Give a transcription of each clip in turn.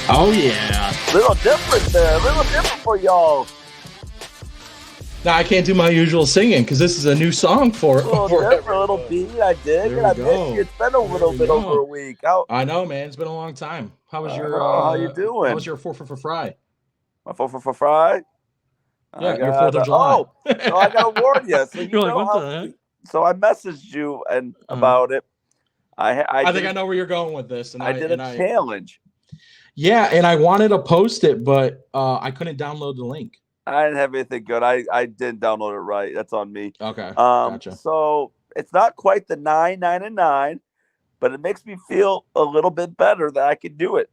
Oh yeah. Little different there. A little different for y'all. Now I can't do my usual singing because this is a new song for A little for different, a little everybody. beat. I dig There it. we I miss you. go. It's been a There little we bit over a go. week. I know, man. It's been a long time. How you How was doing? your four for fry? My for fry. I Yeah, your got. Fourth of July. So I got to warn you. So you You're like, know what how. the heck? So I messaged you and Uh-huh. about it. I I did. think I know where you're going with this, and I did a I challenge. yeah, and I wanted to post it, but I couldn't download the link. I didn't have anything good. I didn't download it right. That's on me. Okay, gotcha. So it's not quite the 9, 9, and 9, but it makes me feel a little bit better that I could do it.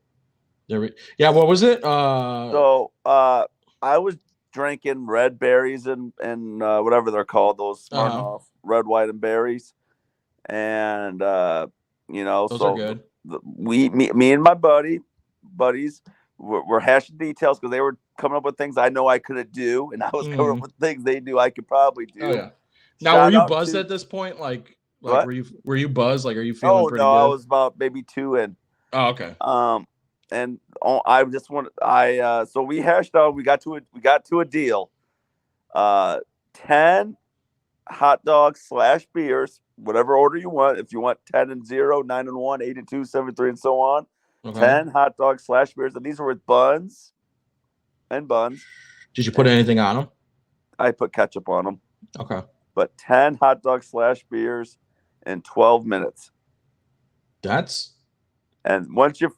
Yeah, what was it? So I was drinking red berries and whatever they're called, those Smirnoff red, white, and berries, and Those are so good. me and my buddies were hashing details because they were coming up with things I know I couldn't do, and I was coming up with things they knew I could probably do. Oh yeah. Now, were you buzzed at this point? Like what? were you buzzed? Like, are you feeling pretty No, good? I was about maybe 2 in. Oh, okay. And I just want so we hashed out. We got to a deal. 10 hot dogs / beers, whatever order you want. If you want 10 and 0, 9 and 1, 8 and 2, 7 and 3, and so on. Okay. 10 hot dogs / beers, and these are with buns. Did you put anything on them? I put ketchup on them. Okay. But 10 hot dogs / beers in 12 minutes. And once I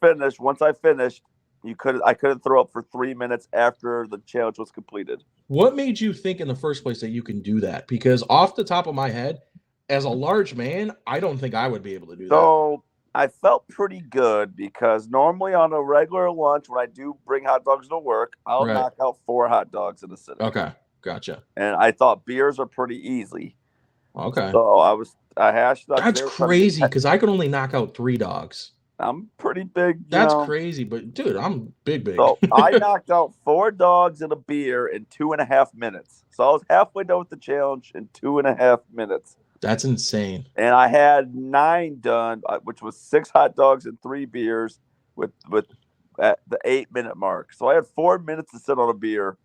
finished, I couldn't throw up for 3 minutes after the challenge was completed. What made you think in the first place that you can do that? Because off the top of my head, as a large man, I don't think I would be able to do that. So I felt pretty good because normally on a regular lunch, when I do bring hot dogs to work, I'll knock out 4 hot dogs in a sitting. Okay, gotcha. And I thought beers are pretty easy. Okay. So I hashed up. That's crazy because I could only knock out 3 dogs. I'm pretty big. That's crazy, but dude, I'm big. So I knocked out 4 dogs and a beer in 2.5 minutes. So I was halfway done with the challenge in 2.5 minutes. That's insane. And I had 9 done, which was 6 hot dogs and 3 beers with at the 8-minute mark. So I had 4 minutes to sit on a beer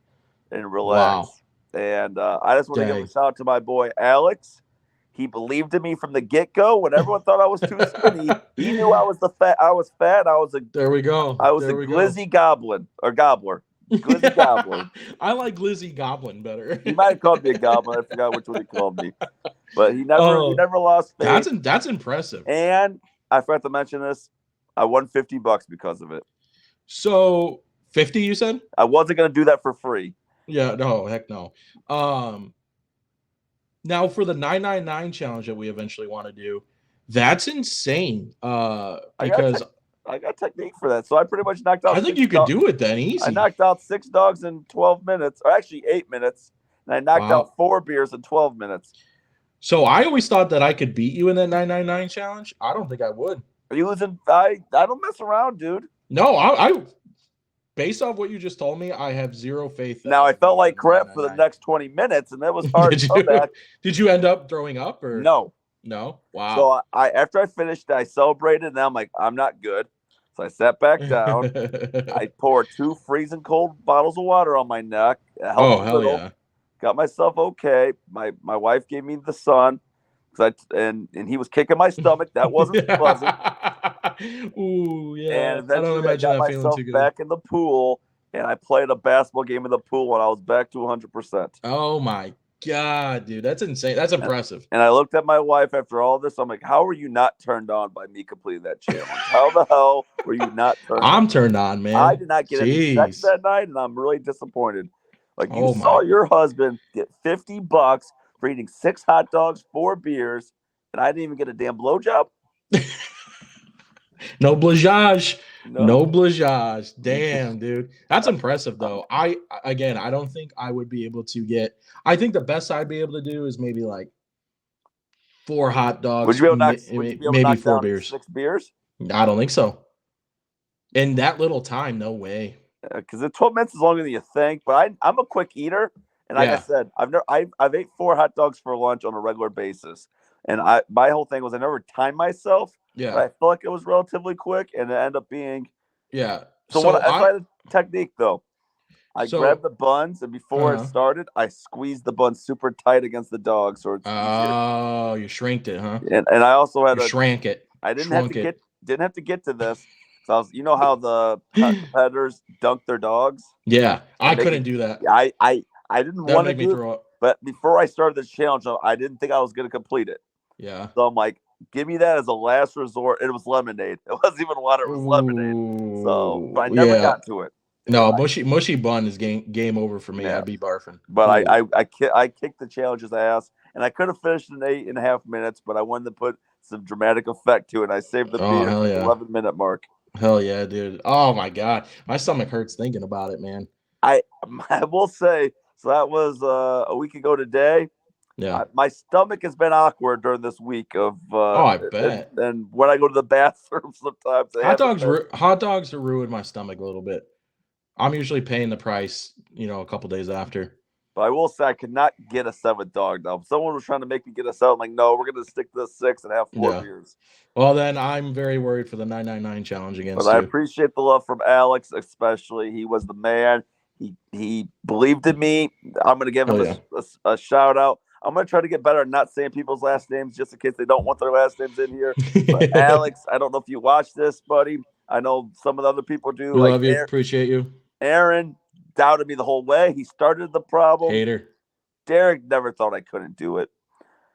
and relax. Wow. And I just want to give a shout out to my boy Alex. He believed in me from the get-go. When everyone thought I was too skinny, he knew I was fat. I was there we go. I was a glizzy gobbler. Glizzy gobbler. I like glizzy goblin better. He might have called me a goblin. I forgot which one he called me. But he never lost faith. That's impressive. And I forgot to mention this. I won $50 because of it. So 50, you said? I wasn't going to do that for free. Yeah, no, heck no. Now for the 999 challenge that we eventually want to do, that's insane. Because I got technique for that. So I pretty much knocked out. I think you could do it then easy. I knocked out 6 dogs in 12 minutes, or actually 8 minutes, and I knocked out 4 beers in 12 minutes. So I always thought that I could beat you in that 999 challenge. I don't think I would. Are you losing? I don't mess around, dude. No, I based off what you just told me, I have zero faith. Now I felt like crap for the next 20 minutes, and that was hard to come back. Did you end up throwing up or no? No. Wow. So after I finished, I celebrated, and I'm like, I'm not good. So I sat back down. I poured 2 freezing cold bottles of water on my neck. Oh, hell yeah. Got myself okay. My wife gave me the sun, and he was kicking my stomach. That wasn't pleasant. Ooh, yeah. And eventually I got myself back in the pool, and I played a basketball game in the pool when I was back to 100%. Oh my God, dude, that's insane. That's impressive. And I looked at my wife after all this. I'm like, how were you not turned on by me completing that challenge? How the hell were you not turned on? I'm turned on, man. I did not get any sex that night, and I'm really disappointed. Like, you saw your husband get $50 for eating 6 hot dogs, 4 beers, and I didn't even get a damn blowjob. No blazage. No blazage. Damn, dude. That's impressive, though. I don't think I would be able to get. I think the best I'd be able to do is maybe like 4 hot dogs. Would you be able to knock 4 beers? 6 beers? I don't think so. In that little time, no way. Because the 12 minutes is longer than you think. But I'm a quick eater, and like I said, I've ate 4 hot dogs for lunch on a regular basis, and my whole thing was I never timed myself. Yeah, but I felt like it was relatively quick, and it ended up being So I had a technique though. I grabbed the buns, and before it started, I squeezed the buns super tight against the dog, so it's easier. Oh, you shrinked it, huh? And I also had shrank it. I didn't have to get to this. So you know how the competitors dunk their dogs? Yeah, I couldn't do that. I didn't want to do it, but before I started this challenge, I didn't think I was going to complete it. Yeah. So I'm like, give me that as a last resort. It was lemonade. It wasn't even water. It was lemonade. So, but I never got to it. No, mushy bun is game over for me. Yeah. I'd be barfing. But I kicked the challenge's ass, and I could have finished in 8.5 minutes, but I wanted to put some dramatic effect to it. I saved the beer at the 11-minute mark. Hell yeah, dude. Oh my God. My stomach hurts thinking about it, man. I will say, so that was a week ago today. Yeah. My stomach has been awkward during this week of I bet. And when I go to the bathroom sometimes hot dogs ruin my stomach a little bit. I'm usually paying the price, a couple days after. But I will say I could not get a 7 dog now. If someone was trying to make me get a 7, I'm like, no, we're going to stick to the 6 and have 4 beers. Well, then I'm very worried for the 999 challenge against you. But I appreciate the love from Alex, especially. He was the man. He believed in me. I'm going to give him a shout out. I'm going to try to get better at not saying people's last names just in case they don't want their last names in here. But Alex, I don't know if you watch this, buddy. I know some of the other people do. We love you. Appreciate you. Aaron doubted me the whole way. He started the problem. Hater. Derek never thought I couldn't do it.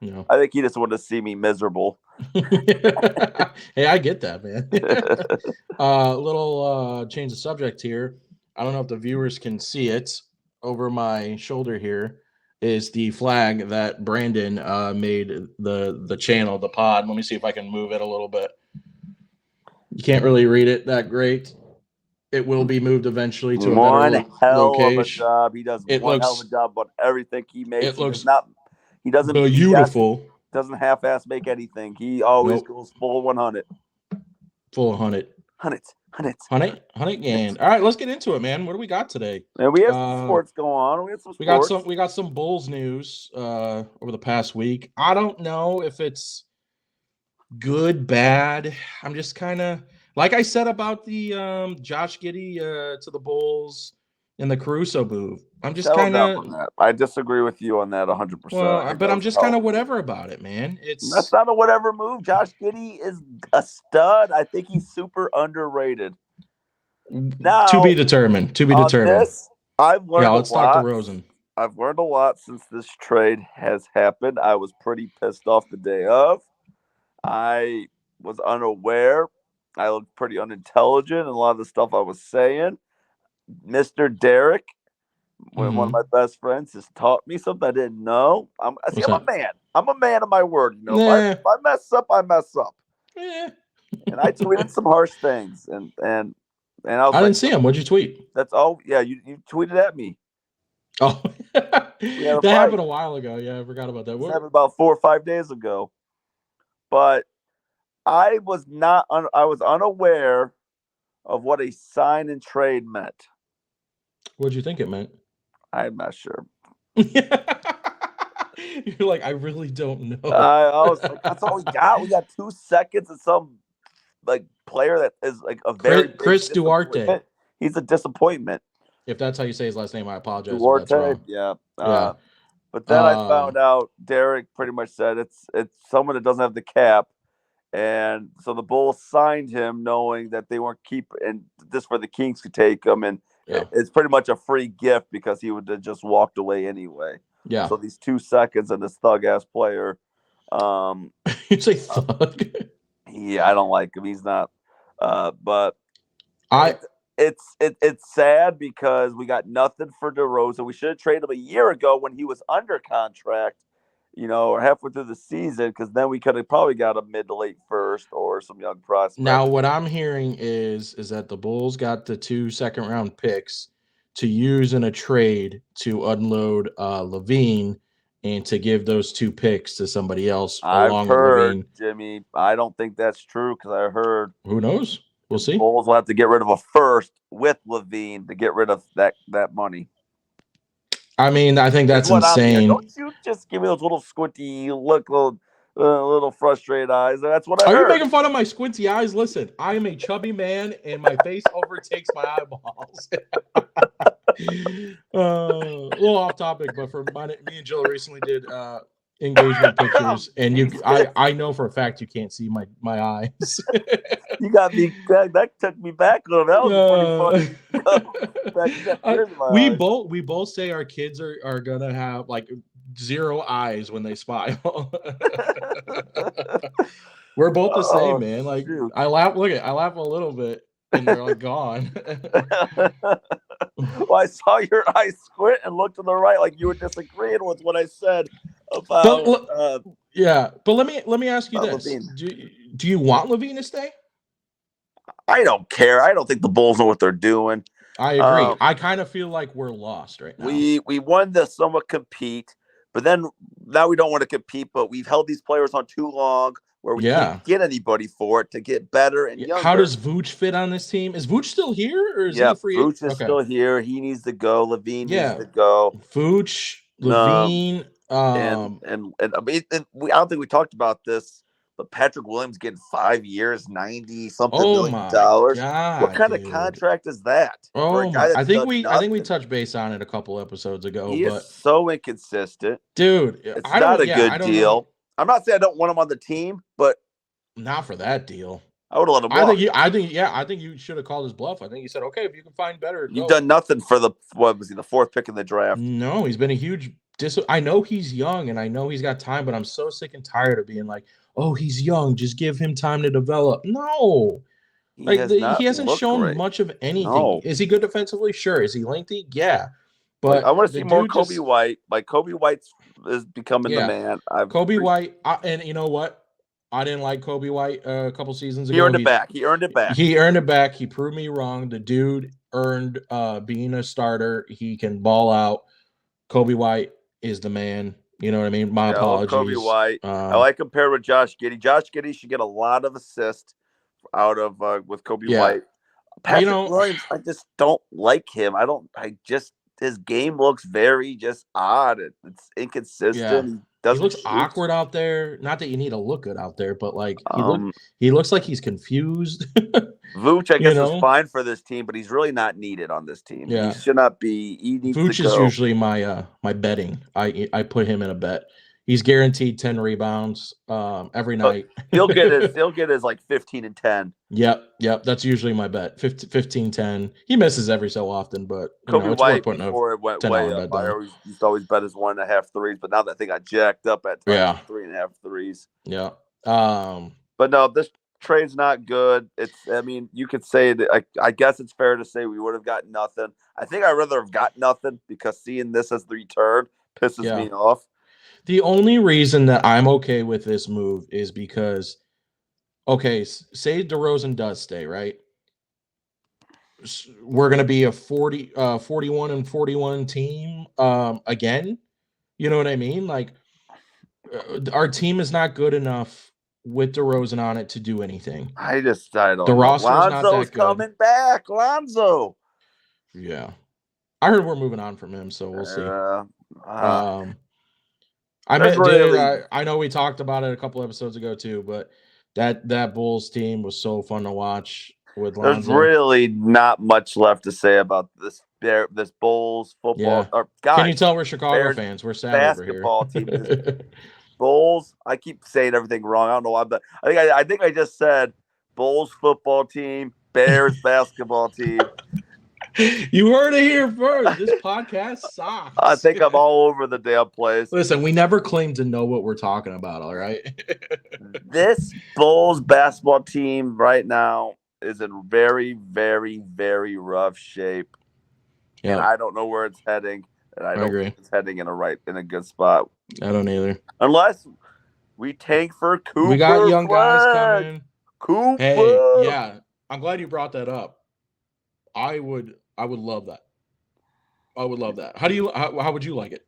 No. I think he just wanted to see me miserable. Hey, I get that, man. Little change of subject here. I don't know if the viewers can see it. Over my shoulder here is the flag that Brandon made the channel, the pod. Let me see if I can move it a little bit. You can't really read it that great. It will be moved eventually to a better hell location. Of a job. He does hell of a job on everything he makes. He doesn't beautiful. Doesn't half-ass make anything. He always goes full 100. Full 100. 100 and all right, let's get into it, man. What do we got today? And we have some sports going on. We got some Bulls news over the past week. I don't know if it's good, bad. I'm just kind of like I said about the Josh Giddey to the Bulls and the Caruso move. I'm just kind of. I disagree with you on that 100%. Well, but I'm just kind of whatever about it, man. That's not a whatever move. Josh Giddey is a stud. I think he's super underrated. Now, to be determined. I've learned. Let's talk DeRozan. I've learned a lot since this trade has happened. I was pretty pissed off the day of. I was unaware. I looked pretty unintelligent in a lot of the stuff I was saying. Mr. Derek, one of my best friends, has taught me something I didn't know. I'm a man. I'm a man of my word. If I mess up, I mess up. Yeah. And I tweeted some harsh things, and I didn't see him. What'd you tweet? You tweeted at me. Oh, that happened a while ago. Yeah, I forgot about that. It happened about 4 or 5 days ago. But I was unaware of what a sign and trade meant. What'd you think it meant? I'm not sure. You're like, I really don't know. I was like, that's all we got. We got 2 seconds of some player that is a very Chris Duarte. He's a disappointment. If that's how you say his last name, I apologize. Duarte, yeah. But then I found out Derek pretty much said it's someone that doesn't have the cap. And so the Bulls signed him knowing that they weren't and this for the Kings could take him. And it's pretty much a free gift because he would have just walked away anyway. Yeah. So these 2 seconds and this thug-ass player. You say thug? Yeah, I don't like him. He's not. But it's sad because we got nothing for DeRozan. We should have traded him a year ago when he was under contract, or halfway through the season, because then we could have probably got a mid to late first or some young prospect. Now, what I'm hearing is that the Bulls got the 2 second-round picks to use in a trade to unload Levine and to give those 2 picks to somebody else along with Levine. Jimmy, I don't think that's true because I heard. Who knows? We'll see. Bulls will have to get rid of a first with Levine to get rid of that money. I mean, I think that's insane. Don't you just give me those little squinty look, little frustrated eyes. That's what I Are heard. you making fun of my squinty eyes? Listen, I am a chubby man, and my face overtakes my eyeballs. A little off topic, but me and Jill recently did engagement pictures, and I know for a fact you can't see my eyes. You got me. That took me back on. That was pretty funny. We both say our kids are gonna have like 0 eyes when they smile. We're both the same, man. Like shoot. I laugh a little bit, and they're like gone. Well, I saw your eyes squint and look to the right, like you were disagreeing with what I said about. But let me ask you this: do you want LaVine to stay? I don't care. I don't think the Bulls know what they're doing. I agree. I kind of feel like we're lost right now. We wanted to somewhat compete, but then now we don't want to compete. But we've held these players on too long, where we can't get anybody for it to get better and younger. How does Vooch fit on this team? Is Vooch still here, or is he free? Vooch is still here. He needs to go. LaVine needs to go. Vooch, LaVine, and I mean, I don't think we talked about this. But Patrick Williams getting 5 years, $90-something million. God, what kind of contract is that? I think we touched base on it a couple episodes ago. He is so inconsistent, dude. It's not a good deal. I'm not saying I don't want him on the team, but not for that deal. I would have let him walk. I think you should have called his bluff. I think you said, okay, if you can find better, you've done nothing for the 4th pick in the draft. No, he's been a huge. I know he's young and I know he's got time, but I'm so sick and tired of being like, oh, he's young, just give him time to develop. No, he hasn't shown much of anything. No. Is he good defensively? Sure. Is he lengthy? Yeah. But I want to see more Kobe White. Like Kobe White is becoming the man. White, and you know what? I didn't like Kobe White a couple seasons ago. He earned it back. He proved me wrong. The dude earned being a starter. He can ball out. Kobe White is the man. You know what I mean? My apologies. Kobe White. I like him paired with Josh Giddey. Josh Giddey should get a lot of assists out of with Kobe White. Patrick Williams, I just don't like him. His game looks very just odd. It's inconsistent. He looks awkward out there. Not that you need to look good out there, but like he looks like he's confused. Vooch, I guess, is fine for this team, but he's really not needed on this team. Yeah. He should not be. He needs Vooch to go. Is usually my betting. I put him in a bet. He's guaranteed 10 rebounds every night. He'll get his like 15 and 10. Yep. That's usually my bet. 15, 10. He misses every so often, but Kobe it's White worth putting before it went way up. I used to always bet his 1.5 threes, but now that thing got jacked up at 3.5 threes. Yeah. But no, this trade's not good. You could say that. I guess it's fair to say we would have gotten nothing. I think I'd rather have got nothing because seeing this as the return pisses me off. The only reason that I'm okay with this move is because, say DeRozan does stay, right? We're going to be a 41 and 41 team again. You know what I mean? Like, our team is not good enough with DeRozan on it to do anything. I don't the roster's not that good. Lonzo's coming back. Lonzo. Yeah. I heard we're moving on from him, so we'll see. I know we talked about it a couple episodes ago too, but that Bulls team was so fun to watch with Lonzo. There's really not much left to say about this Bulls football. Yeah. Can you tell we're Chicago fans? We're sad basketball over here. Team. Bulls. I keep saying everything wrong. I don't know why, but I think I just said Bulls football team, Bears basketball team. You heard it here first. This podcast sucks. I think I'm all over the damn place. Listen, we never claim to know what we're talking about, all right? This Bulls basketball team right now is in very, very, very rough shape. Yeah. And I don't know where it's heading. And I don't think it's heading in a good spot. I don't either. Unless we tank for Cooper. We got young guys coming. Cooper. Hey, yeah. I'm glad you brought that up. I would love that. I would love that. How would you like it?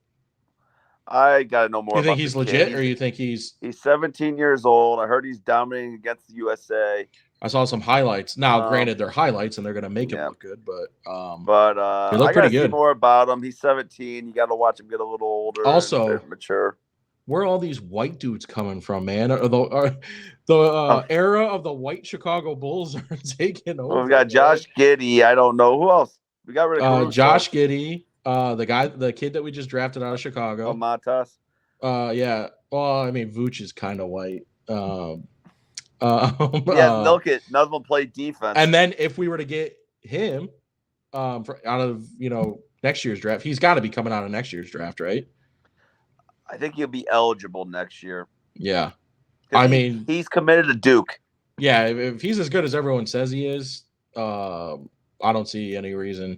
I gotta know more. You think he's legit, or you think he's 17 years old? I heard he's dominating against the USA. I saw some highlights. Now, granted, they're highlights and they're gonna make him look good, but they look pretty good. See more about him. He's 17. You got to watch him get a little older. Also, mature. where are all these white dudes coming from, man? The era of the white Chicago Bulls are taking over. We got Josh Giddey. I don't know who else. We got rid of Caruso. Josh Giddey, the kid that we just drafted out of Chicago. Matas. Yeah. Well, I mean, Vooch is kind of white. Yeah, milk it. None of them play defense. And then if we were to get him out of next year's draft, he's got to be coming out of next year's draft, right? I think he'll be eligible next year. Yeah. I mean, he's committed to Duke. Yeah, if he's as good as everyone says he is, I don't see any reason.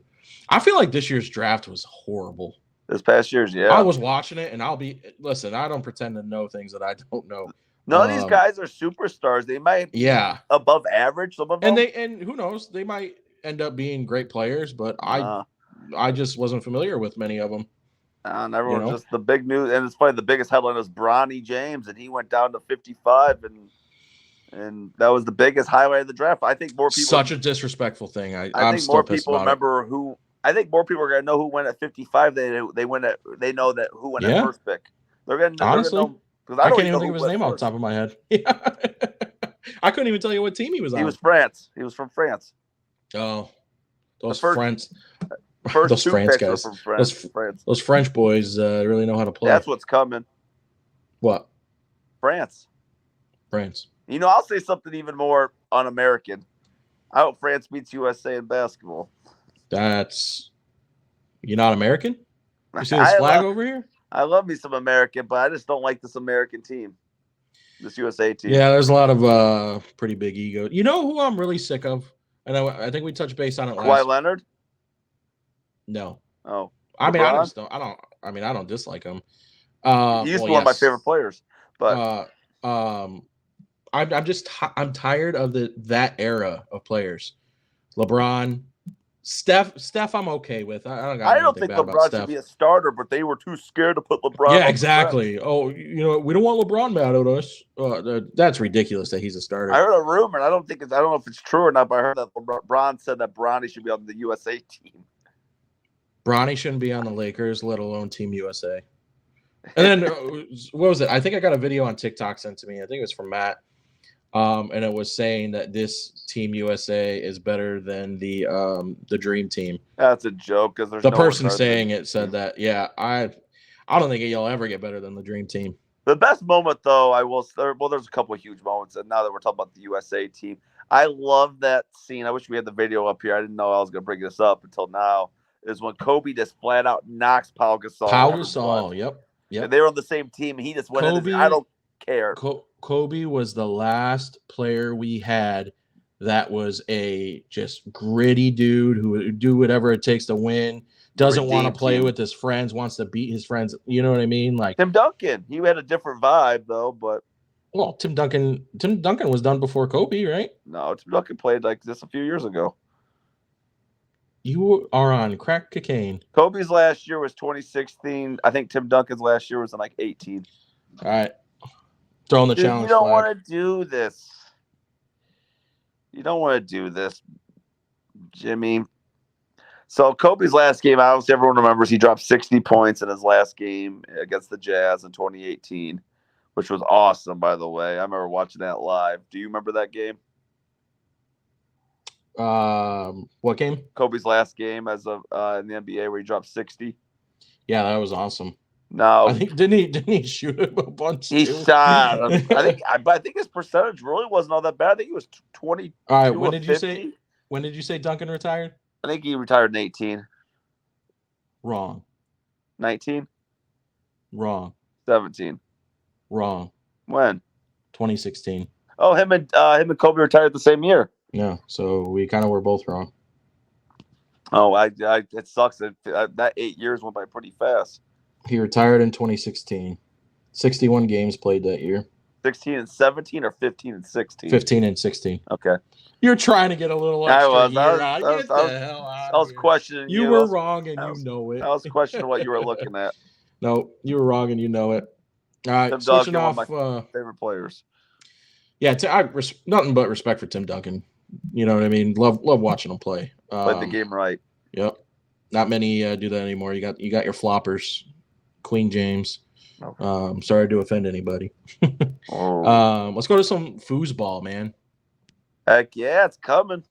I feel like this year's draft was horrible. This past year's, yeah. I was watching it, and listen, I don't pretend to know things that I don't know. None of these guys are superstars. They might be above average, some of them. And who knows, they might end up being great players, but I just wasn't familiar with many of them. And everyone just the big news, and it's funny, the biggest headline is Bronny James, and he went down to 55, and that was the biggest highlight of the draft. I think more people. Such a disrespectful thing. I think more people remember who. I think more people are gonna know who went at 55. They know that who went at first pick. They're gonna honestly. Because I can't even think of his name off the top of my head. I couldn't even tell you what team he was on. He was France. He was from France. Oh, those French. Those France guys. From France. Those French boys really know how to play. That's what's coming. What? France. You know, I'll say something even more un-American. I hope France beats USA in basketball. You're not American? You see this flag over here? I love me some American, but I just don't like this American team. This USA team. Yeah, there's a lot of pretty big ego. You know who I'm really sick of? And I think we touched base on it last. Kawhi Leonard? No. Oh. I mean, I don't dislike him. He used to be one of my favorite players. But I'm tired of that era of players. LeBron, Steph, I'm okay with. I don't think LeBron should be a starter, but they were too scared to put LeBron. Yeah, exactly. Oh, we don't want LeBron mad at us. That's ridiculous that he's a starter. I heard a rumor, and I don't know if it's true or not, but I heard that LeBron said that Bronny should be on the USA team. Bronny shouldn't be on the Lakers, let alone Team USA. And then what was it? I think I got a video on TikTok sent to me. I think it was from Matt. And it was saying that this Team USA is better than the Dream Team. That's a joke because there's the person saying it said that. Yeah, I don't think you'll ever get better than the Dream Team. The best moment, though, there's a couple of huge moments, and now that we're talking about the USA team, I love that scene. I wish we had the video up here. I didn't know I was going to bring this up until now. Is when Kobe just flat out knocks Pau Gasol. Yep. And they were on the same team. He just went in. I don't care. Kobe was the last player we had that was a just gritty dude who would do whatever it takes to win. Doesn't want to play with his friends. Wants to beat his friends. You know what I mean? Like Tim Duncan. He had a different vibe though, but. Well, Tim Duncan was done before Kobe, right? No, Tim Duncan played like this a few years ago. You are on crack cocaine. Kobe's last year was 2016. I think Tim Duncan's last year was in like 18. All right. Throwing the challenge. You don't want to do this. You don't want to do this, Jimmy. So Kobe's last game, obviously everyone remembers he dropped 60 points in his last game against the Jazz in 2018, which was awesome, by the way. I remember watching that live. Do you remember that game? What game? Kobe's last game as of in the NBA where he dropped 60. Yeah, that was awesome. No, I think didn't he shoot him a bunch? He shot. I think his percentage really wasn't all that bad. I think he was 20. All right, when did you say Duncan retired? I think he retired in 18. Wrong. 19. Wrong. 17. Wrong. When? 2016. Oh, him and Kobe retired the same year. Yeah, so we kind of were both wrong. Oh, it sucks that 8 years went by pretty fast. He retired in 2016. 61 games played that year. 16 and 17 or 15 and 16? 15 and 16. Okay. You're trying to get a little extra I was questioning you. You were wrong and you know it. I was questioning what you were looking at. No, you were wrong and you know it. All right, Tim switching Duncan, off. one of my favorite players. Yeah, nothing but respect for Tim Duncan. You know what I mean? Love watching him play. Played the game right. Yep. Not many do that anymore. You got your floppers, Queen James. Okay. Sorry to offend anybody. Let's go to some foosball, man. Heck yeah, it's coming.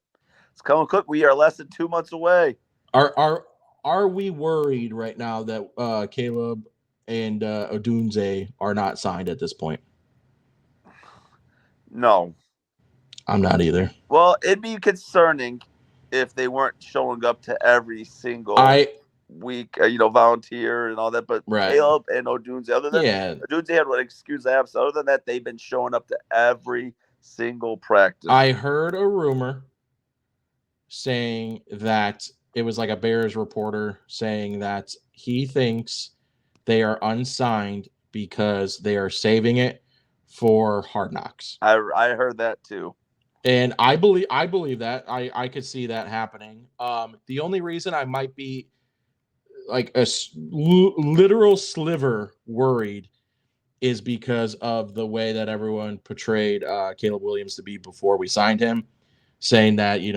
It's coming quick. We are less than 2 months away. Are we worried right now that Caleb and Odunze are not signed at this point? No. I'm not either. Well, it'd be concerning if they weren't showing up to every single week, volunteer and all that. But Caleb and Odunze, other than Odunze had what excuse I have, so other than that, they've been showing up to every single practice. I heard a rumor saying that it was like a Bears reporter saying that he thinks they are unsigned because they are saving it for Hard Knocks. I heard that too. And I believe that. I could see that happening. The only reason I might be like a literal sliver worried is because of the way that everyone portrayed Caleb Williams to be before we signed him, saying that, he's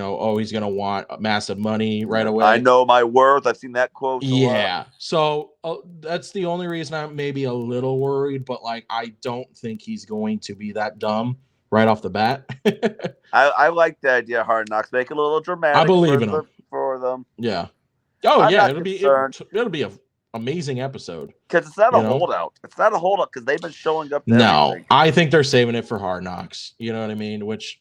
going to want massive money right away. I know my worth. I've seen that quote. Yeah. So that's the only reason I'm maybe a little worried, but I don't think he's going to be that dumb right off the bat. I like the idea of Hard Knocks. Make it a little dramatic. I believe in for them. Yeah. Oh, yeah. It'll be an amazing episode. Because it's not a holdout. It's not a holdout because they've been showing up. No, I think they're saving it for Hard Knocks. You know what I mean? Which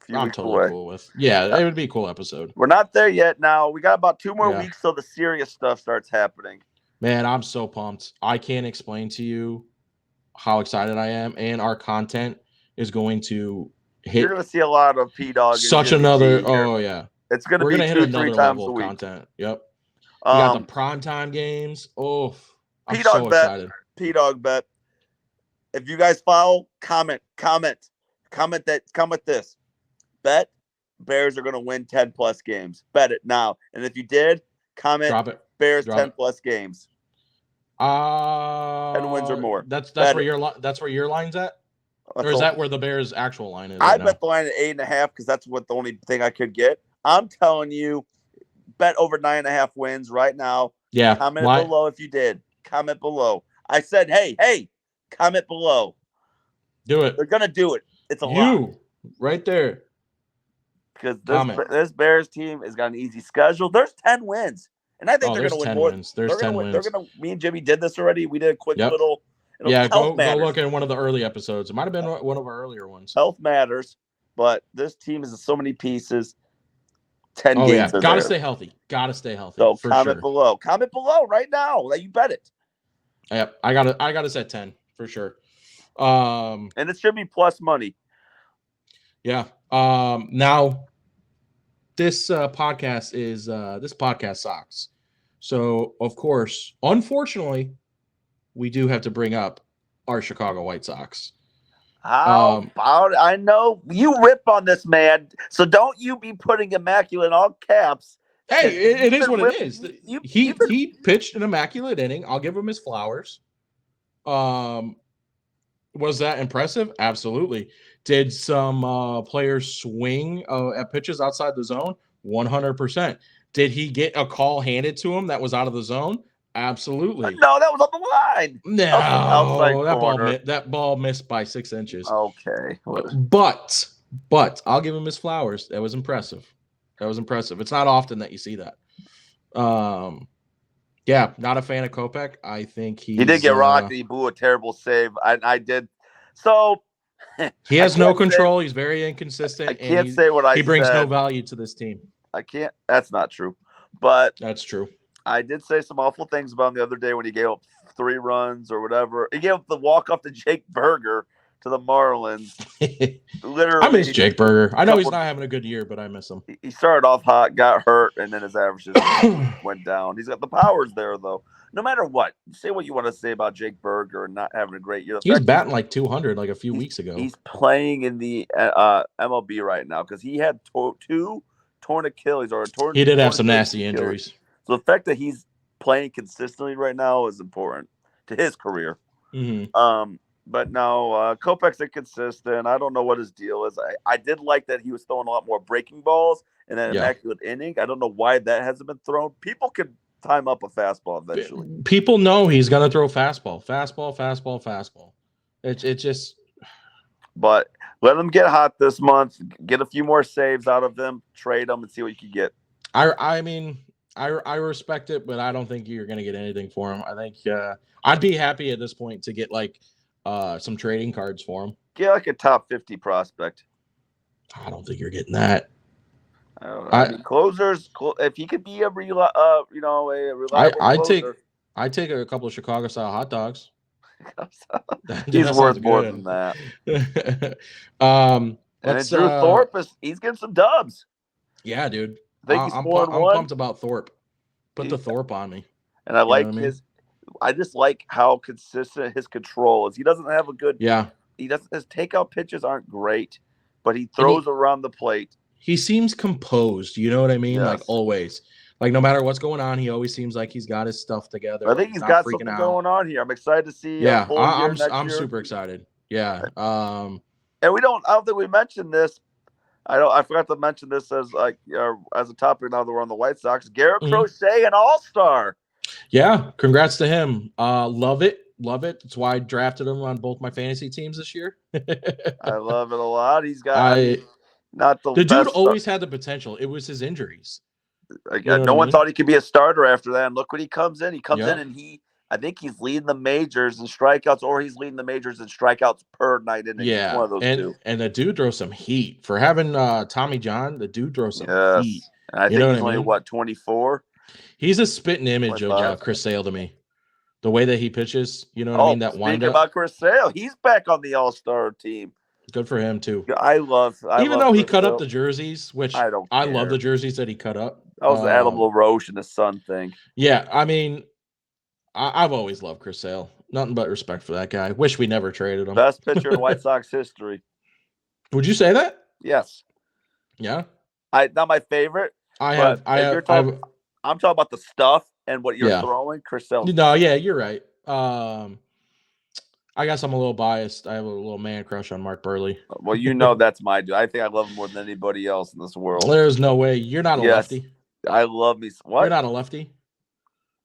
I'm totally cool with. Yeah, it would be a cool episode. We're not there yet. Now we got about 2 more weeks till the serious stuff starts happening. Man, I'm so pumped. I can't explain to you how excited I am, and our content is going to hit. You're going to see a lot of P-Dog. Such another. Oh yeah, it's going to be 2-3 times a week. Content. Yep. We got the primetime games. Oh, I'm P-Dog so excited. P-Dog bet. If you guys follow, comment this. Bet Bears are going to win 10+ games. Bet it now. And if you did, comment Bears 10+ games. 10 wins or more. That's where your line's at? Or is that where the Bears' actual line is? I bet the line at 8.5 because that's what the only thing I could get. I'm telling you, bet over 9.5 wins right now. Yeah. Comment below if you did. Comment below. I said, hey, comment below. Do it. They're gonna do it. It's a lot. Right there. Because this Bears team has got an easy schedule. There's 10 wins. And I think they're gonna win more. There's 10 wins. They're gonna me and Jimmy did this already. We did a quick little go look at one of the early episodes. It might have been one of our earlier ones. Health matters, but this team is so many pieces. 10 games. Yeah. Gotta stay healthy. So comment below. Comment below right now. You bet it. Yep. I gotta set 10 for sure. And it should be plus money. Yeah. Now this podcast sucks. So of course, unfortunately, we do have to bring up our Chicago White Sox. How about I know you rip on this man, so don't you be putting immaculate in all caps. Hey, it is what it is. He pitched an immaculate inning. I'll give him his flowers. Was that impressive? Absolutely. Did some players swing at pitches outside the zone? 100%. Did he get a call handed to him that was out of the zone? Absolutely. No, that was on the line. No, that ball missed by 6 inches. Okay. But I'll give him his flowers. That was impressive. It's not often that you see that. Yeah, not a fan of Kopech. I think he did get rocked. He blew a terrible save. I did. So he has no control. He's very inconsistent. I can't say what I said. He brings no value to this team. I can't. That's not true. But that's true. I did say some awful things about him the other day when he gave up 3 runs or whatever. He gave up the walk-off to Jake Berger to the Marlins. Literally, I miss Jake Berger. I know he's not having a good year, but I miss him. He started off hot, got hurt, and then his averages went down. He's got the powers there, though. No matter what, say what you want to say about Jake Berger and not having a great year. He's batting like 200 like a few weeks ago. He's playing in the MLB right now because he had 2 torn Achilles or torn. He did have some nasty injuries. So the fact that he's playing consistently right now is important to his career. Mm-hmm. But no, Kopech's inconsistent. I don't know what his deal is. I did like that he was throwing a lot more breaking balls in that immaculate inning. I don't know why that hasn't been thrown. People could time up a fastball eventually. People know he's going to throw fastball. It just. But let him get hot this month. Get a few more saves out of him. Trade him and see what you can get. I mean, I respect it, but I don't think you're going to get anything for him. I think I'd be happy at this point to get like some trading cards for him. Get like a top 50 prospect. I don't think you're getting that. I don't know. I mean, closers. If he could be a reliable closer. I take a couple of Chicago style hot dogs. He's worth more than that. And then Drew Thorpe he's getting some dubs. Yeah, dude. I think I'm pumped about Thorpe. Put the Thorpe on me. And I like I just like how consistent his control is. He doesn't have a good. Yeah. His takeout pitches aren't great, but he throws around the plate. He seems composed. You know what I mean? Yes. Like always. Like no matter what's going on, he always seems like he's got his stuff together. I think he's got something going on here. I'm excited to see. Yeah, I'm super excited. Yeah. And I don't think we mentioned this. I forgot to mention this as a topic now that we're on the White Sox. Garrett Crochet, an all-star. Yeah, congrats to him. Love it. That's why I drafted him on both my fantasy teams this year. I love it a lot. He's got not the dude always had the potential. It was his injuries. No one thought he could be a starter after that. And look when he comes in. He comes in and I think he's leading the majors in strikeouts, or he's leading the majors in strikeouts per night. Yeah, one of those two. And the dude throws some heat for having Tommy John. The dude throws some heat. And I think he's only 24. He's a spitting image of Chris Sale to me. The way that he pitches, you know what I mean? That wind up. About Chris Sale, he's back on the All-Star team. Good for him too. Even though he cut up the jerseys, which I don't. I love the jerseys that he cut up. That was the Adam LaRoche and his son thing. Yeah, I mean, I've always loved Chris Sale. Nothing but respect for that guy. Wish we never traded him. Best pitcher in White Sox history. Would you say that? Yes. Yeah. Not my favorite. I'm talking about the stuff and what you're throwing. Chris Sale. No, yeah, you're right. I guess I'm a little biased. I have a little man crush on Mark Burley. Well, that's my dude. I think I love him more than anybody else in this world. There's no way. You're not a lefty. I love me. What? You're not a lefty?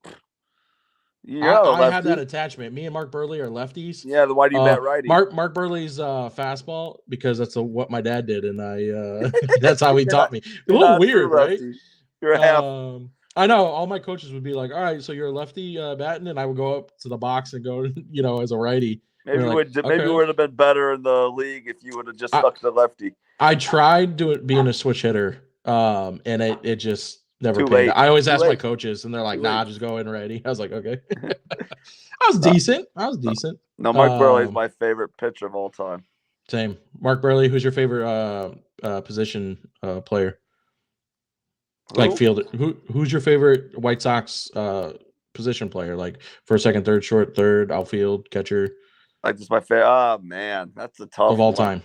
I have that attachment. Me and Mark Burley are lefties. Yeah, then why do you bet righty? Mark Burley's fastball, because that's what my dad did, and that's how he taught me. A little weird, right? You're a half. I know all my coaches would be like, "All right, so you're a lefty batting," and I would go up to the box and go, as a righty. Maybe it would have been better in the league if you would have just stuck to the lefty. I tried being a switch hitter, and it just never paid. I always ask my coaches, and they're like, "Nah, just go in righty." I was like, "Okay." I was decent. No, Mark Burley is my favorite pitcher of all time. Same. Mark Burley. Who's your favorite position player? Like fielder. Who's your favorite White Sox position player? Like first, second, third, short, third, outfield, catcher. Like this, my favorite. Oh man, that's a tough of all time.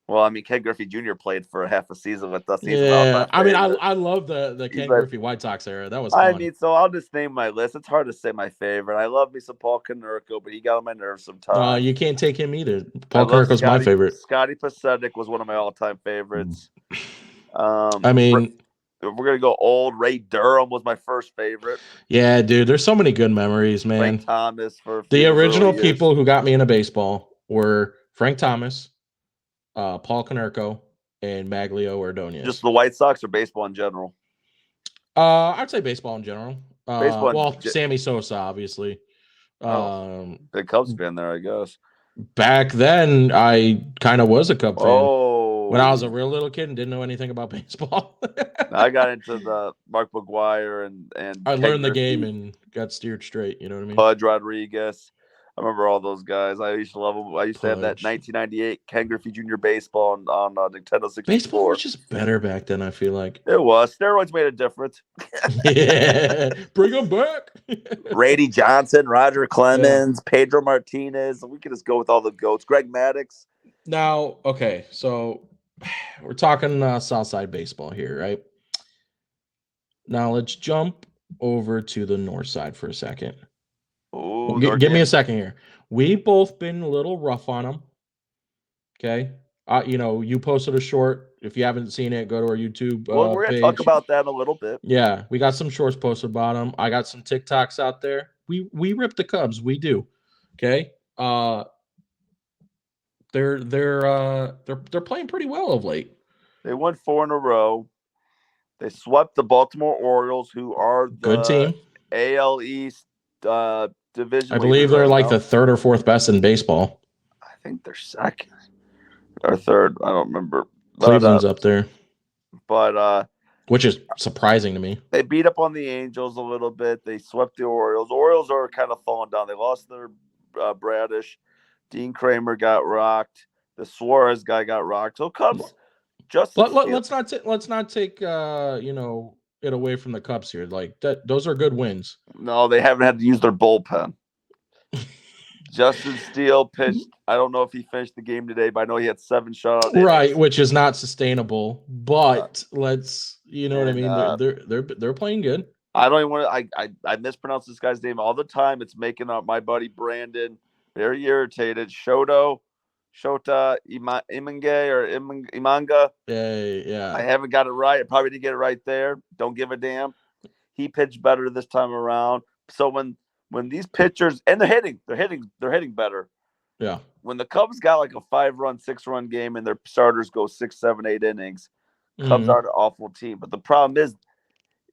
Well, I mean, Ken Griffey Jr. played for a half a season with us. I mean, I love the Ken Griffey White Sox era. That was fun. I mean, so I'll just name my list. It's hard to say my favorite. I love me some Paul Konerko, but he got on my nerves sometimes. You can't take him either. Paul Konerko's my favorite. Scotty Pacetic was one of my all-time favorites. I mean, we're gonna go old. Ray Durham was my first favorite. Yeah, dude. There's so many good memories, man. Frank Thomas the original people who got me into baseball were Frank Thomas, Paul Konerko, and Maglio Ordonez. Just the White Sox or baseball in general? I'd say baseball in general. Sammy Sosa, obviously. The Cubs fan there, I guess. Back then, I kind of was a Cub fan. When I was a real little kid and didn't know anything about baseball. I got into the Mark McGwire and I learned the game and got steered straight. You know what I mean? Pudge Rodriguez. I remember all those guys. I used to love them. I used to have that 1998 Ken Griffey Jr. baseball on Nintendo 64. Baseball was just better back then, I feel like. It was. Steroids made a difference. Yeah. Bring them back. Rady Johnson, Roger Clemens, Pedro Martinez. We could just go with all the GOATs. Greg Maddux. Now, okay, so we're talking Southside baseball here, right? Now let's jump over to the North Side for a second. Ooh, give me a second here. We've both been a little rough on them. Okay. You posted a short If you haven't seen it, go to our YouTube Well, we're gonna talk page. about that in a little bit. Yeah, we got some shorts posted about them. I got some TikToks out there. We rip the Cubs. We do. Okay. They're playing pretty well of late. They won 4 in a row. They swept the Baltimore Orioles, who are Good the team. AL East division. I believe they're like the third or fourth best in baseball. I think they're second or third. I don't remember. Cleveland's up there. But which is surprising to me. They beat up on the Angels a little bit. They swept the Orioles. Orioles are kind of falling down. They lost their Bradish. Dean Kramer got rocked. The Suarez guy got rocked. So Cubs. Let's not take it away from the Cubs here. Like that, those are good wins. No, they haven't had to use their bullpen. Justin Steele pitched. I don't know if he finished the game today, but I know he had 7 shutouts. Right, which is not sustainable. But let's, what I mean. They're playing good. I don't even want to. I mispronounce this guy's name all the time. It's making up my buddy Brandon very irritated. Shota Imanga or Imanga. Yeah. I haven't got it right. I probably didn't get it right there. Don't give a damn. He pitched better this time around. So when these pitchers and they're hitting better. Yeah. When the Cubs got like a 5-run, 6-run game and their starters go 6, 7, 8 innings, Cubs aren't an awful team. But the problem is,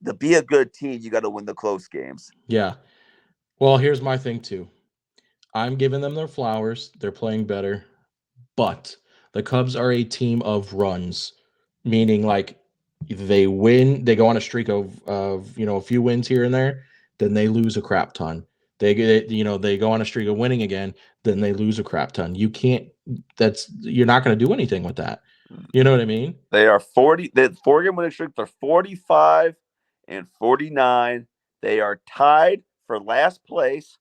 to be a good team, you got to win the close games. Yeah. Well, here's my thing too. I'm giving them their flowers. They're playing better. But the Cubs are a team of runs, meaning like they win, they go on a streak of a few wins here and there, then they lose a crap ton. They go on a streak of winning again, then they lose a crap ton. You're not going to do anything with that. You know what I mean? They are 4-game winning streak. They're 45 and 49. They are tied for last place.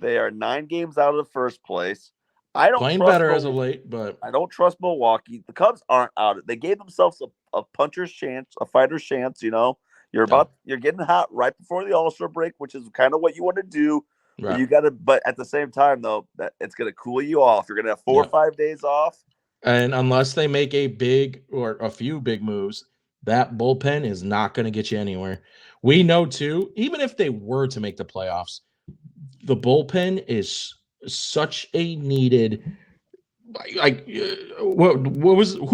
They are 9 games out of the first place. I don't playing better as of late, but I don't trust Milwaukee. The Cubs aren't out. They gave themselves a puncher's chance, a fighter's chance. You're getting hot right before the All-Star break, which is kind of what you want to do. Right. You got to, but at the same time, though, that it's going to cool you off. You're going to have 4 or 5 days off. And unless they make a big or a few big moves, that bullpen is not going to get you anywhere. We know too, even if they were to make the playoffs, the bullpen is such a needed. Who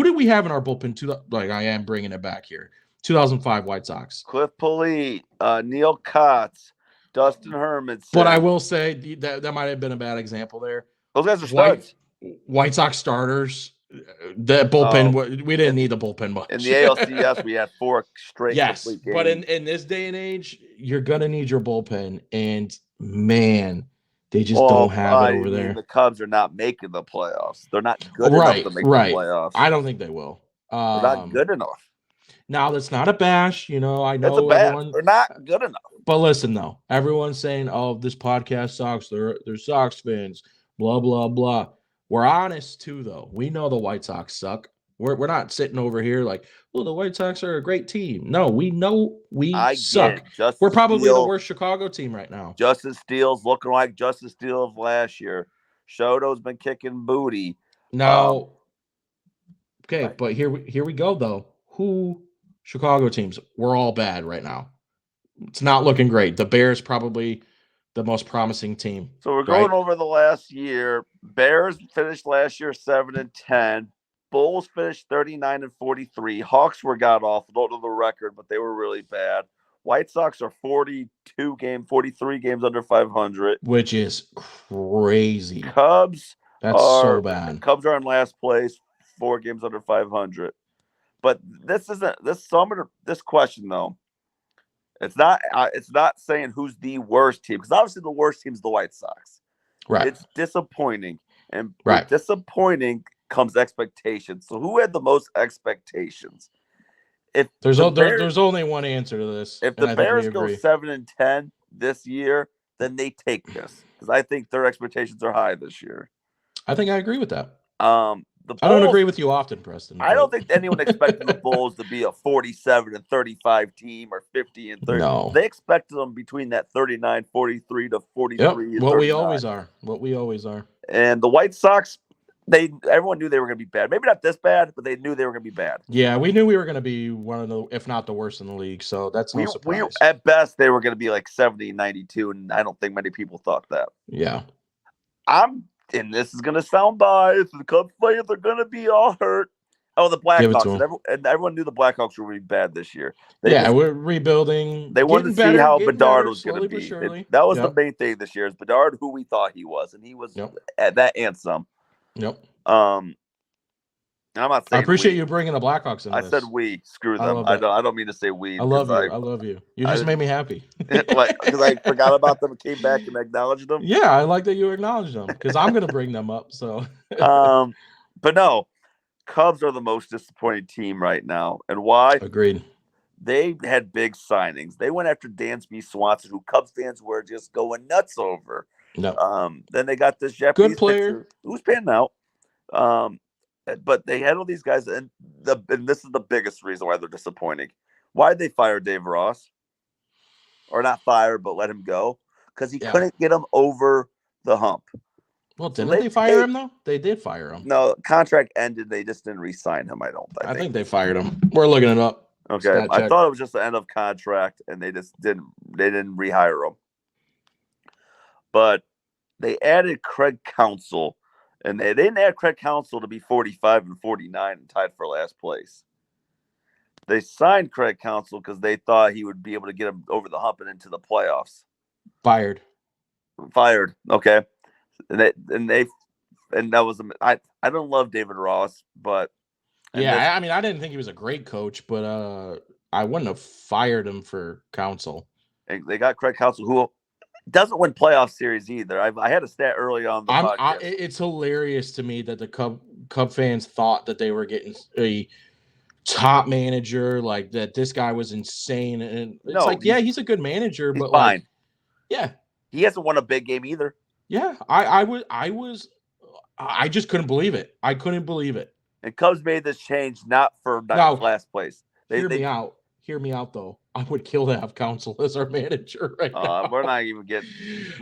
did we have in our bullpen? I am bringing it back here. 2005 White Sox. Cliff Pulley, Neil Kotz, Dustin Hermanson. But I will say that might have been a bad example there. Those guys are studs. White Sox starters. The bullpen, we didn't need the bullpen much. In the ALCS, we had 4 straight. Yes, but in this day and age, you're gonna need your bullpen, and man, they just don't have it over there. The Cubs are not making the playoffs. They're not good enough to make the playoffs. I don't think they will. They're not good enough. Now that's not a bash. I know they're not good enough. But listen, though, everyone's saying, "Oh, this podcast sucks. They're Sox fans." Blah blah blah. We're honest too, though. We know the White Sox suck. We're not sitting over here like, "Well, the White Sox are a great team." No, we know we suck. We're probably the worst Chicago team right now. Justin Steele's looking like Justin Steele of last year. Shoto's been kicking booty. Now, okay, but here we go though. Who Chicago teams? We're all bad right now. It's not looking great. The Bears probably the most promising team. So we're going over the last year. Bears finished last year 7-10. Bulls finished 39-43. Hawks were god awful. Don't know the record, but they were really bad. White Sox are 43 games under 500, which is crazy. Cubs, that's so bad. Cubs are in last place, 4 games under 500. But this question though. It's not saying who's the worst team, because obviously the worst team is the White Sox. Right. It's disappointing, and with disappointing comes expectations. So who had the most expectations? If there's only one answer to this. If the Bears go 7-10 this year, then they take this, because I think their expectations are high this year. I think I agree with that. Bulls, I don't agree with you often, Preston. I don't think anyone expected the Bulls to be a 47-35 team or 50-30. No. They expected them between that 39-43 to 43. Yep. What we always are. And the White Sox, everyone knew they were going to be bad. Maybe not this bad, but they knew they were going to be bad. Yeah, we knew we were going to be one of the, if not the worst in the league. So that's no surprise. At best, they were going to be like 70, 92, and I don't think many people thought that. Yeah. And this is going to sound biased. The Cubs fans are going to be all hurt. Oh, the Blackhawks. And everyone knew the Blackhawks were going to be bad this year. We're rebuilding. They wanted to see how Bedard was going to be. That was the main thing this year is Bedard, who we thought he was. And he was at that and some. Yep. I'm not saying I appreciate you bringing the Blackhawks in. I said we. Screw them. I don't mean to say we. I love you. I love you. You just made me happy. Because I forgot about them and came back and acknowledged them. Yeah, I like that you acknowledged them because I'm going to bring them up. So. But no, Cubs are the most disappointing team right now. And why? Agreed. They had big signings. They went after Dansby Swanson, who Cubs fans were just going nuts over. No. Then they got this Japanese good player pitcher who's panning out. But they had all these guys, and this is the biggest reason why they're disappointing. Why did they fire Dave Ross? Or not fire, but let him go? Because he couldn't get him over the hump. Well, didn't they fire him, though? They did fire him. No, contract ended. They just didn't re-sign him, I think they fired him. We're looking it up. Okay. I thought it was just the end of contract, and they didn't rehire him. But they added Craig Counsell. And they didn't add Craig Counsell to be 45 and 49 and tied for last place. They signed Craig Counsell because they thought he would be able to get him over the hump and into the playoffs. Fired. Okay. And that was I don't love David Ross, but I mean I didn't think he was a great coach, but I wouldn't have fired him for Counsell. They got Craig Counsell, who doesn't win playoff series either. I had a stat early on the podcast. It's hilarious to me that the Cub fans thought that they were getting a top manager, like that this guy was insane. And it's he's a good manager, but fine. He hasn't won a big game either. Yeah, I just couldn't believe it. I couldn't believe it. And Cubs made this change not for last place. Hear me out, though. I would kill to have Counsell as our manager right now. We're not even getting.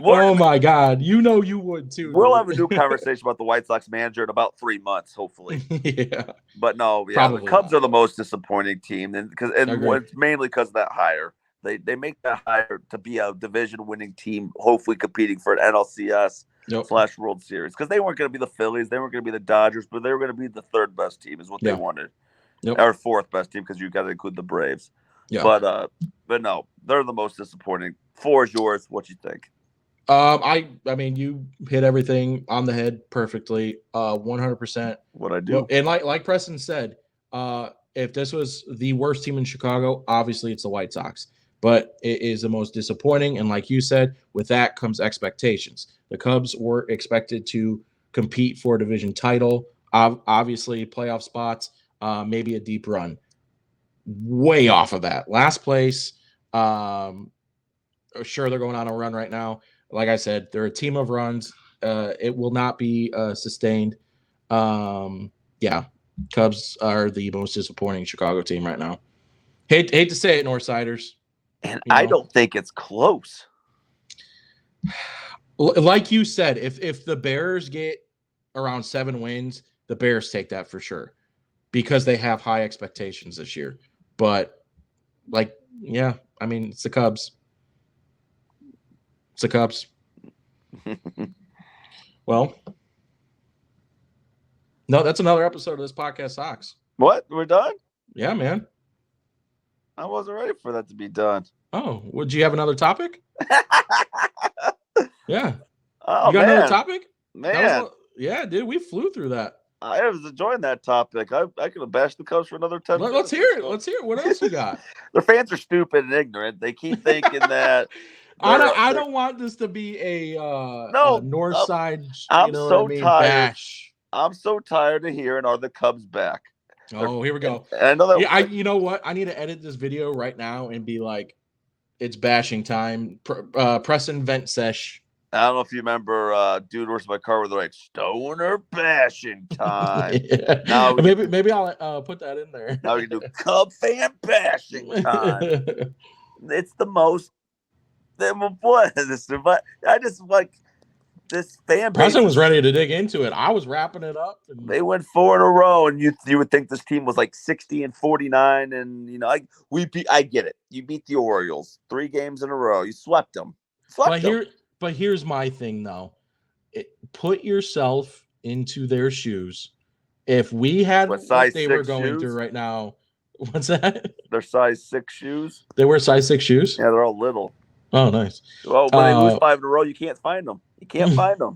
Oh my God, you would too. We'll have a new conversation about the White Sox manager in about 3 months, hopefully. But no, the Cubs are the most disappointing team, and it's mainly because of that hire. They make that hire to be a division-winning team, hopefully competing for an NLCS / World Series, because they weren't going to be the Phillies, they weren't going to be the Dodgers, but they were going to be the third best team, is what they wanted. Or fourth best team, because you got to include the Braves. Yeah. But no, they're the most disappointing. 4 is yours. What you think? I mean, you hit everything on the head perfectly. 100%. What I do. And like Preston said, if this was the worst team in Chicago, obviously it's the White Sox. But it is the most disappointing. And like you said, with that comes expectations. The Cubs were expected to compete for a division title, obviously playoff spots, maybe a deep run. Way off of that. Last place. Sure, they're going on a run right now. Like I said, they're a team of runs. It will not be sustained. Cubs are the most disappointing Chicago team right now. Hate to say it, Northsiders. And I don't think it's close. Like you said, if the Bears get around 7 wins, the Bears take that for sure because they have high expectations this year. But, I mean, it's the Cubs. It's the Cubs. Well, no, that's another episode of this podcast Sox. What? We're done? Yeah, man. I wasn't ready for that to be done. Oh, would you have another topic? Yeah. Oh, you got another topic? Man. Yeah, dude, we flew through that. I was enjoying that topic. I could have bashed the Cubs for another 10 minutes. Let's hear it. Let's hear it. What else you got? Their fans are stupid and ignorant. They keep thinking that. I don't want this to be a north side. I'm so tired. Bash. I'm so tired of hearing, "Are the Cubs back?" Oh, here we go. And I know that. Yeah, you know what? I need to edit this video right now and be like, "It's bashing time." Preston vent sesh. I don't know if you remember Dude Versus My Car where they're like, stoner bashing time. Yeah. Now maybe I'll put that in there. Now we can do Cub fan bashing time. It's the most. What? I just like this fan base. Preston was ready to dig into it. I was wrapping it up. And they went 4 in a row, and you would think this team was like 60-49, and I get it. You beat the Orioles 3 games in a row. You swept them. But here's my thing though. Put yourself into their shoes. If we had what they were going through right now, what's that? They're size 6 shoes. They wear size 6 shoes? Yeah, they're all little. Oh, nice. Well, when they lose 5 in a row, you can't find them. You can't find them.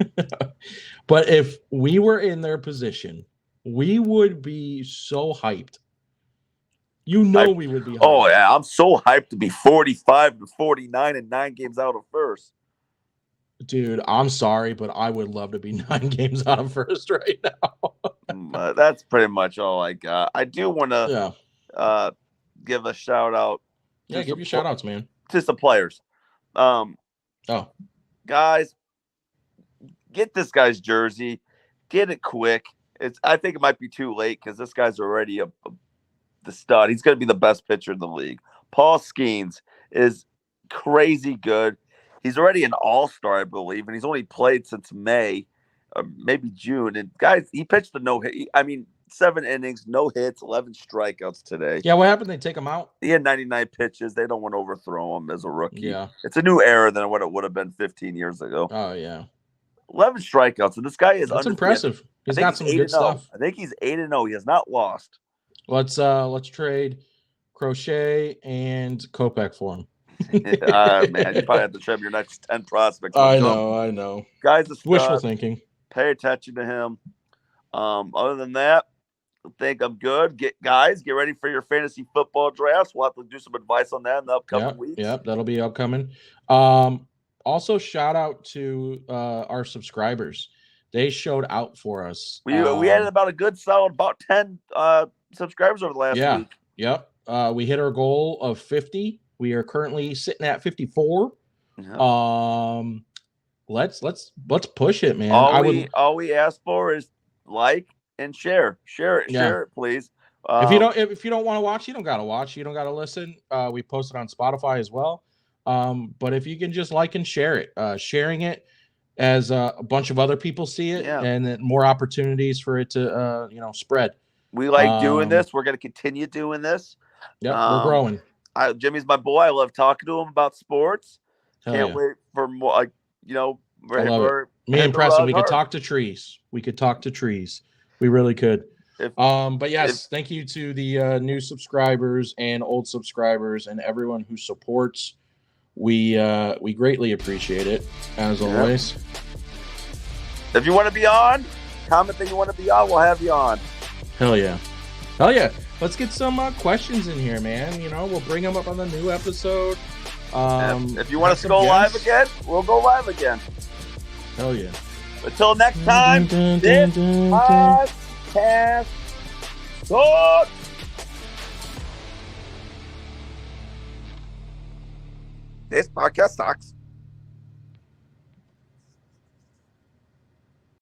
But if we were in their position, we would be so hyped. We would be hyped. Oh, yeah. I'm so hyped to be 45-49 and 9 games out of first. Dude, I'm sorry, but I would love to be 9 games out of first right now. That's pretty much all I got. I do want to give a shout out. Yeah, give you shout outs, man. To some players. Guys, get this guy's jersey. Get it quick. I think it might be too late because this guy's already the stud. He's going to be the best pitcher in the league. Paul Skeens is crazy good. He's already an all-star, I believe, and he's only played since May, maybe June. And guys, he pitched a no-hit. 7 innings, no hits, 11 strikeouts today. Yeah, what happened? They take him out? He had 99 pitches. They don't want to overthrow him as a rookie. Yeah. It's a new era than what it would have been 15 years ago. Oh, yeah. 11 strikeouts, and this guy is That's impressive. He's got some good stuff. I think he's 8-0. He has not lost. Let's trade Crochet and Kopech for him. Man, you probably have to trim your next 10 prospects. I know. Guys, wishful thinking. Pay attention to him. Other than that, I think I'm good. Get ready for your fantasy football drafts. We'll have to do some advice on that in the upcoming weeks. Yep, that'll be upcoming. Also, shout out to our subscribers. They showed out for us. We had about a good solid about 10 subscribers over the last week. Yep. We hit our goal of 50. We are currently sitting at 54. Yeah. Let's push it, man. All we ask for is like and share it, please. If you don't want to watch, you don't gotta watch. You don't gotta listen. We post it on Spotify as well. But if you can just like and share it, sharing it as a bunch of other people see it, and then more opportunities for it to spread. We like doing this. We're gonna continue doing this. Yep, we're growing. Jimmy's my boy. I love talking to him about sports. Can't wait for more. Me and Preston, we could talk to trees. We really could. But yes, thank you to the new subscribers and old subscribers and everyone who supports. We greatly appreciate it, as always. If you want to be on, comment that you want to be on. We'll have you on. Hell yeah. Let's get some questions in here, man. We'll bring them up on the new episode. If you want us to go live again, we'll go live again. Hell yeah. Until next time, this podcast sucks. This podcast sucks.